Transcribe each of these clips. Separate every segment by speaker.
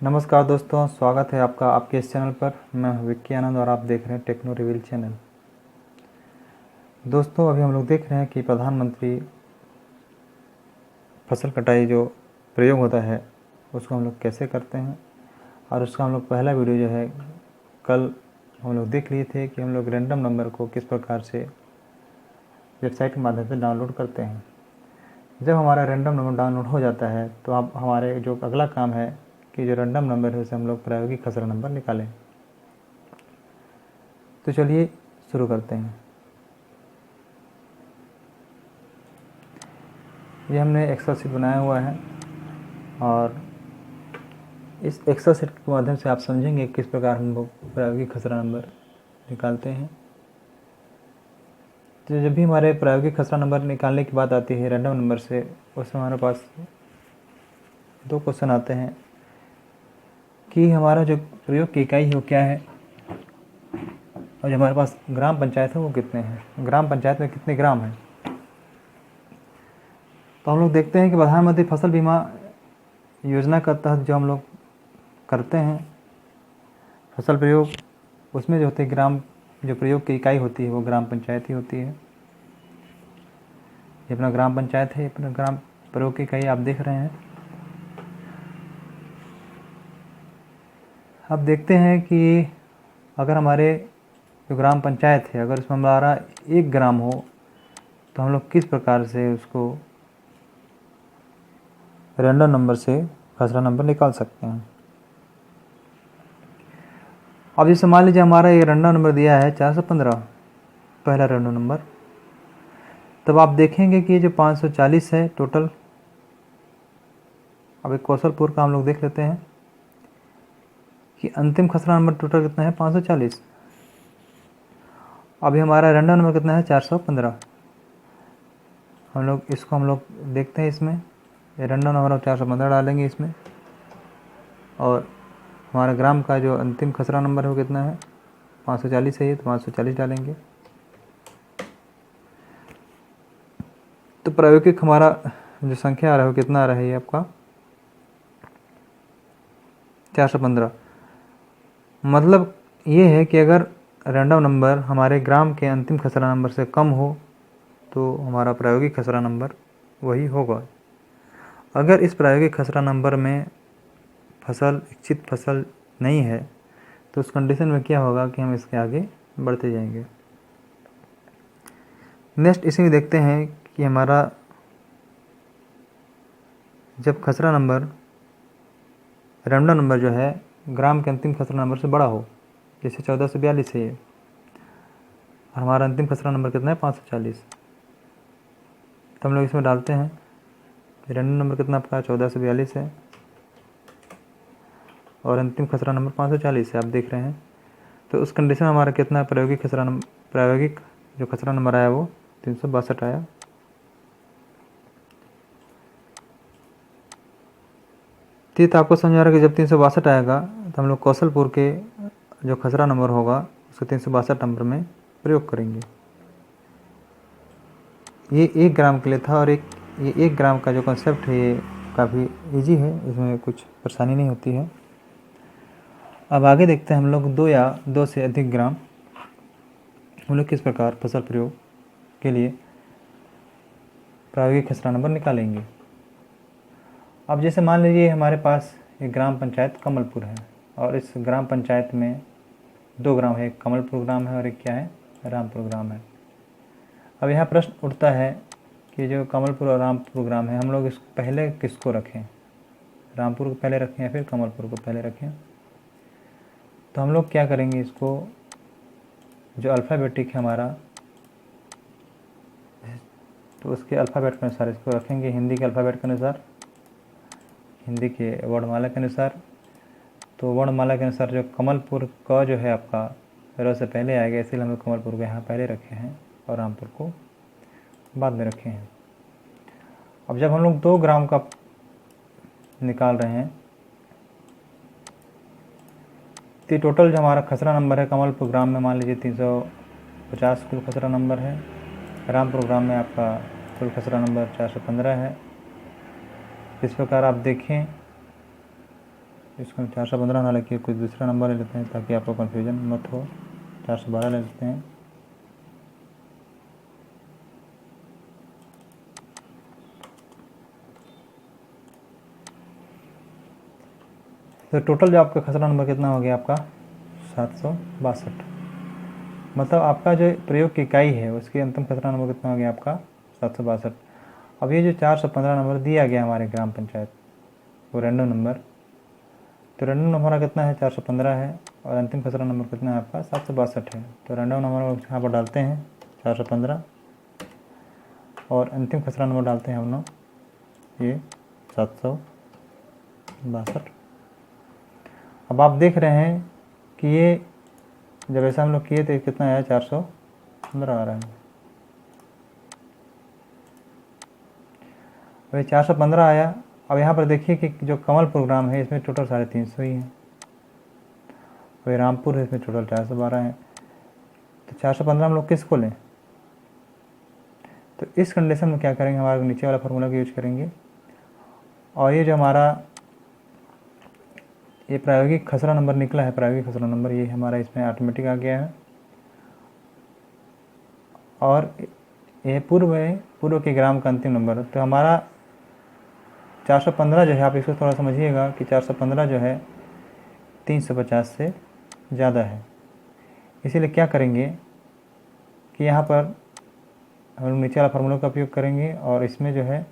Speaker 1: नमस्कार दोस्तों, स्वागत है आपका आपके इस चैनल पर। मैं हूं विक्की आनंद और आप देख रहे हैं टेक्नो रिवील चैनल। दोस्तों, अभी हम लोग देख रहे हैं कि प्रधानमंत्री फसल कटाई जो प्रयोग होता है उसको हम लोग कैसे करते हैं, और उसका हम लोग पहला वीडियो जो है कल हम लोग देख लिए थे कि हम लोग रैंडम नंबर को किस प्रकार से वेबसाइट के माध्यम से डाउनलोड करते हैं। जब हमारा रैंडम नंबर डाउनलोड हो जाता है तो अब हमारे जो अगला काम है कि जो रैंडम नंबर है उसे हम लोग प्रायोगिक खसरा नंबर निकालें। तो चलिए शुरू करते हैं। ये हमने एक्सेल शीट बनाया हुआ है और इस एक्सेल शीट के माध्यम से आप समझेंगे किस प्रकार हम लोग प्रायोगिक खसरा नंबर निकालते हैं। तो जब भी हमारे प्रायोगिक खसरा नंबर निकालने की बात आती है रैंडम नंबर से, उसमें हमारे पास दो क्वेश्चन आते हैं कि हमारा जो प्रयोग की इकाई है वो क्या है, और जो हमारे पास ग्राम पंचायत है वो कितने हैं, ग्राम पंचायत में कितने ग्राम हैं। तो हम लोग देखते हैं कि प्रधानमंत्री फसल बीमा योजना के तहत जो हम लोग करते हैं फसल प्रयोग, उसमें जो होते हैं ग्राम, जो प्रयोग की इकाई होती है वो ग्राम पंचायत ही होती है। ये अपना ग्राम पंचायत है, अपना ग्राम प्रयोग की इकाई आप देख रहे हैं। अब देखते हैं कि अगर हमारे जो ग्राम पंचायत है अगर उसमें हमारा 1 ग्राम हो तो हम लोग किस प्रकार से उसको रैंडम नंबर से खसरा नंबर निकाल सकते हैं। अब जैसे मान लीजिए हमारा ये रैंडम नंबर दिया है 415, पहला रैंडम नंबर। तब आप देखेंगे कि ये जो 540 है टोटल। अब एक कौशलपुर का हम लोग देख लेते हैं कि अंतिम खसरा नंबर टोटल कितना है, 540। अभी हमारा रैंडम नंबर कितना है, 415। हम लोग देखते हैं इसमें रैंडम नंबर हम 415 डालेंगे इसमें, और हमारा ग्राम का जो अंतिम खसरा नंबर है वो कितना है, 540 है ये, तो 540 डालेंगे। तो प्रायोगिक हमारा जो संख्या आ रहा है वो कितना आ रहा है, ये आपका 415। मतलब ये है कि अगर रैंडम नंबर हमारे ग्राम के अंतिम खसरा नंबर से कम हो तो हमारा प्रायोगिक खसरा नंबर वही होगा। अगर इस प्रायोगिक खसरा नंबर में फसल इच्छित फसल नहीं है तो उस कंडीशन में क्या होगा कि हम इसके आगे बढ़ते जाएंगे। नेक्स्ट इसी में देखते हैं कि हमारा जब खसरा नंबर रैंडम नंबर जो है ग्राम के अंतिम खसरा नंबर से बड़ा हो, जैसे 1442 है ये, और हमारा अंतिम खसरा नंबर कितना है, 540। तो हम लोग इसमें डालते हैं रैंडम नंबर कितना आपका 1442 है और अंतिम खसरा नंबर 540 है, आप देख रहे हैं। तो उस कंडीशन में हमारा कितना प्रायोगिक जो खसरा नंबर आया वो 362 आया। तो आपको समझ आ रहा है कि जब 362 आएगा तो हम लोग कौशलपुर के जो खसरा नंबर होगा उसको 362 नंबर में प्रयोग करेंगे। ये 1 ग्राम के लिए था, और ये 1 ग्राम का जो कॉन्सेप्ट है ये काफ़ी इजी है, इसमें कुछ परेशानी नहीं होती है। अब आगे देखते हैं हम लोग 2 या 2 से अधिक ग्राम हम लोग किस प्रकार फसल प्रयोग के लिए प्रायोगिक खसरा नंबर निकालेंगे। अब जैसे मान लीजिए हमारे पास एक ग्राम पंचायत कमलपुर है, और इस ग्राम पंचायत में 2 ग्राम है, एक कमलपुर ग्राम है और एक क्या है, रामपुर ग्राम है। अब यहाँ प्रश्न उठता है कि जो कमलपुर और रामपुर ग्राम है हम लोग इसको पहले किसको रखें, रामपुर को पहले रखें या फिर कमलपुर को पहले रखें। तो हम लोग क्या करेंगे, इसको जो अल्फ़ाबेटिक है हमारा, तो उसके अल्फ़ाबेट के अनुसार इसको रखेंगे, हिंदी के अल्फ़ाबेट के अनुसार, हिंदी के वर्णमाला के अनुसार। तो वर्णमाला के अनुसार जो कमलपुर का जो है आपका र से पहले आएगा, इसलिए हम लोग कमलपुर को यहाँ पहले रखे हैं और रामपुर को बाद में रखे हैं। अब जब हम लोग 2 ग्राम का निकाल रहे हैं तो टोटल जो हमारा खसरा नंबर है कमलपुर ग्राम में मान लीजिए 350 कुल खसरा नंबर है, रामपुर ग्राम में आपका कुल खसरा नंबर 415 है। इस प्रकार आप देखें इसको 415 ना लेके कुछ दूसरा नंबर ले लेते हैं ताकि आपको कन्फ्यूजन मत हो। 412 ले लेते हैं। तो टोटल जो आपका खसरा नंबर कितना हो गया आपका 762। मतलब आपका जो प्रयोग की इकाई है उसकी अंतिम खसरा नंबर कितना हो गया आपका 762। अब ये जो 415 नंबर दिया गया हमारे ग्राम पंचायत वो रैंडम नंबर, तो रैंडम नंबर हमारा कितना है 415 है और अंतिम खसरा नंबर कितना है आपका 762 है। तो रैंडम नंबर यहाँ पर डालते हैं 415 और अंतिम खसरा नंबर डालते हैं हम लोग ये 762। अब आप देख रहे हैं कि ये जब ऐसा हम लोग किए तो कितना आया 415 आ रहा है। अब 415 आया। अब यहाँ पर देखिए कि जो कमल प्रोग्राम है इसमें टोटल 350 ही है, और रामपुर है इसमें टोटल 412 है। तो 415 हम लोग किसको लें? तो इस कंडीशन में क्या करेंगे, हमारे नीचे वाला फार्मूला का यूज करेंगे और ये जो हमारा ये प्रायोगिक खसरा नंबर निकला है, प्रायोगिक खसरा नंबर ये हमारा इसमें ऑटोमेटिक आ गया है। और ये पूर्व के ग्राम का अंतिम नंबर, तो हमारा 415 जो है, आप इसको थोड़ा समझिएगा कि 415 जो है 350 से ज़्यादा है। इसीलिए क्या करेंगे कि यहाँ पर हम नीचे वाला फार्मूला का उपयोग करेंगे और इसमें जो है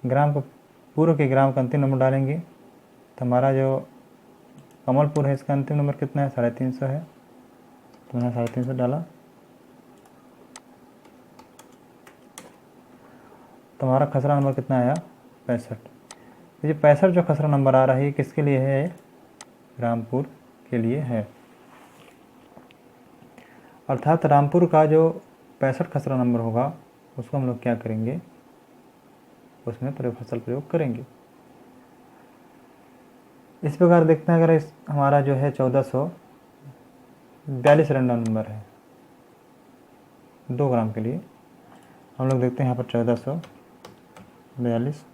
Speaker 1: ग्राम को पूर्व के ग्राम का अंतिम नंबर डालेंगे। तो हमारा जो कमलपुर है इसका अंतिम नंबर कितना है 350 है, तो मैंने 350 डाला। तो हमारा खसरा नंबर कितना आया 65। ये 65 जो खसरा नंबर आ रहा है ये किसके लिए है? रामपुर के लिए है। अर्थात रामपुर का जो 65 खसरा नंबर होगा उसको हम लोग क्या करेंगे, उसमें फसल प्रयोग करेंगे। इस प्रकार देखते हैं, अगर इस हमारा जो है 1442 रैंडम नंबर है 2 ग्राम के लिए, हम लोग देखते हैं यहाँ पर 1442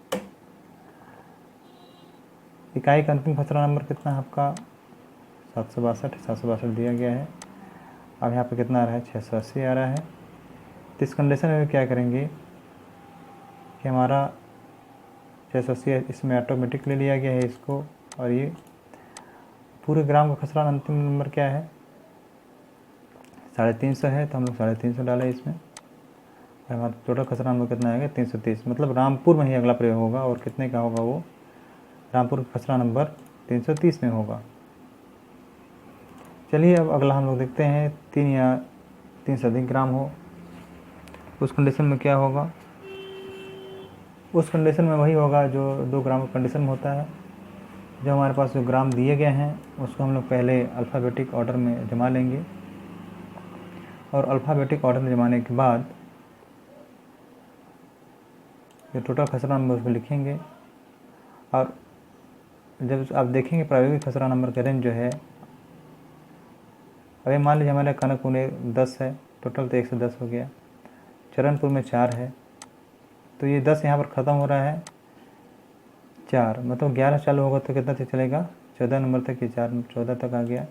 Speaker 1: इकाई का अंतिम खसरा नंबर कितना है आपका 762 दिया गया है। अब यहाँ पे कितना आ रहा है 680 आ रहा है। तो इस कंडीशन में क्या करेंगे कि हमारा 680 इसमें ऑटोमेटिक ले लिया गया है इसको, और ये पूरे ग्राम का खसरा अंतिम नंबर क्या है 350 है, तो हम लोग 350 डालें इसमें। हमारा टोटल खसरा नंबर कितना आएगा 330। मतलब रामपुर में ही अगला प्रयोग होगा और कितने का होगा वो, रामपुर का खसरा नंबर 330 में होगा। चलिए अब अगला हम लोग देखते हैं 3 या 3 से अधिक ग्राम हो, उस कंडीशन में क्या होगा। उस कंडीशन में वही होगा जो 2 ग्राम कंडीशन में होता है। जो हमारे पास जो ग्राम दिए गए हैं उसको हम लोग पहले अल्फ़ाबेटिक ऑर्डर में जमा लेंगे और अल्फ़ाबेटिक ऑर्डर में जमाने के बाद जो टोटल खसरा नंबर उसमें लिखेंगे। और जब आप देखेंगे प्रायोगिक खसरा नंबर का रेंज जो है, अभी मान लीजिए हमारे कनकपुर में 10 है टोटल, तो 110 हो गया। चरणपुर में 4 है, तो ये 10 यहाँ पर ख़त्म हो रहा है 4, मतलब 11 चालू होगा तो कितना तक चलेगा 14 नंबर तक, ये 14 तक आ गया।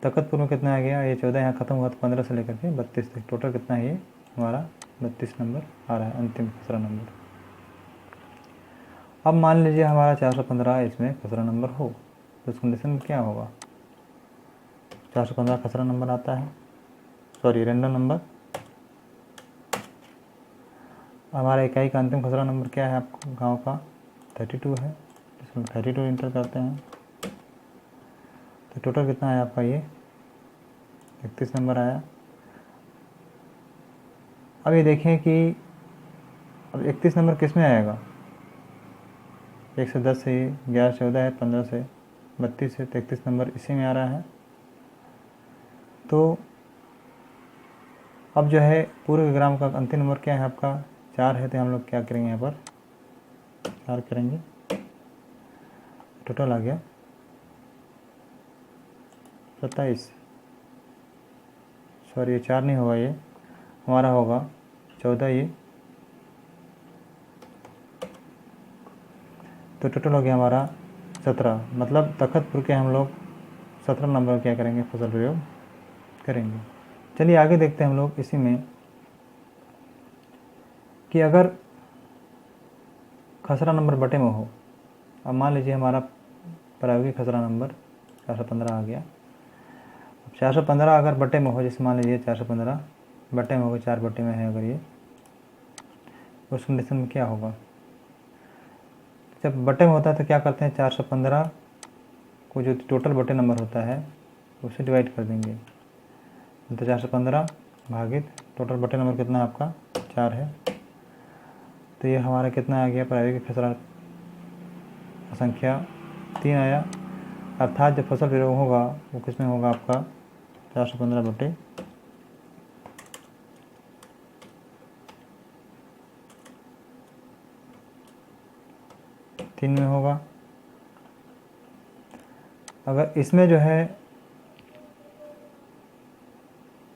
Speaker 1: तखतपुर में कितना आ गया, ये 14 यहाँ ख़त्म हुआ तो 15 से लेकर के 32 तक, टोटल कितना है ये हमारा 32 नंबर आ रहा है अंतिम खसरा नंबर। अब मान लीजिए हमारा 415 इसमें खसरा नंबर हो, तो उस कंडीशन में क्या होगा, 415 खसरा नंबर आता है, सॉरी रैंडम नंबर। हमारा इकाई का अंतिम खसरा नंबर क्या है आपको गांव का 32 है, इसमें 32 इंटर करते हैं। तो टोटल कितना है आपका ये 31 नंबर आया। अब ये देखें कि अब 31 नंबर किस में आएगा, 110 से 11 14 है, 15 से 32 है, 33 नंबर इसी में आ रहा है। तो अब जो है पूरे ग्राम का अंतिम नंबर क्या है आपका 4 है, तो हम लोग क्या करेंगे यहाँ पर 4 करेंगे, टोटल आ गया 27। सॉरी ये 4 नहीं होगा, ये हमारा होगा 14 ये, तो टोटल हो गया हमारा 17, मतलब तखतपुर के हम लोग 17 नंबर क्या करेंगे, फसल प्रयोग करेंगे। चलिए आगे देखते हैं हम लोग इसी में कि अगर खसरा नंबर बटे में हो। अब मान लीजिए हमारा प्रायोगिक खसरा नंबर 415 आ गया। अब 415 अगर बटे में हो, जैसे मान लीजिए 415 बटे में होगा, 4 बटे में है अगर ये, उस कंडीशन में क्या होगा, जब बटे में होता है तो क्या करते हैं, 415 को जो टोटल बटे नंबर होता है उसे डिवाइड कर देंगे। तो 415 भागित टोटल बटे नंबर कितना आपका 4 है, तो ये हमारा कितना आ गया, प्रायोगिक खसरा संख्या 3 आया। अर्थात जब फसल प्रयोग होगा वो किसमें होगा आपका 415 बटे 3 में होगा। अगर इसमें जो है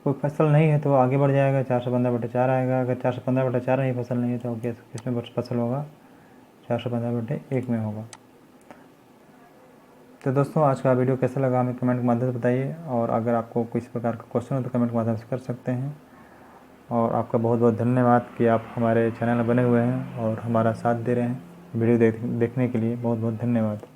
Speaker 1: कोई फसल नहीं है तो आगे बढ़ जाएगा, 415 बटे 4 आएगा। अगर 415 बटे 4 नहीं फसल नहीं है तो किसमें फसल होगा, 415 बटे 1 में होगा। तो दोस्तों आज का वीडियो कैसा लगा हमें कमेंट के माध्यम से बताइए, और अगर आपको किसी प्रकार का क्वेश्चन हो तो कमेंट के माध्यम से कर सकते हैं। और आपका बहुत बहुत धन्यवाद कि आप हमारे चैनल में बने हुए हैं और हमारा साथ दे रहे हैं। वीडियो देखने के लिए बहुत बहुत धन्यवाद।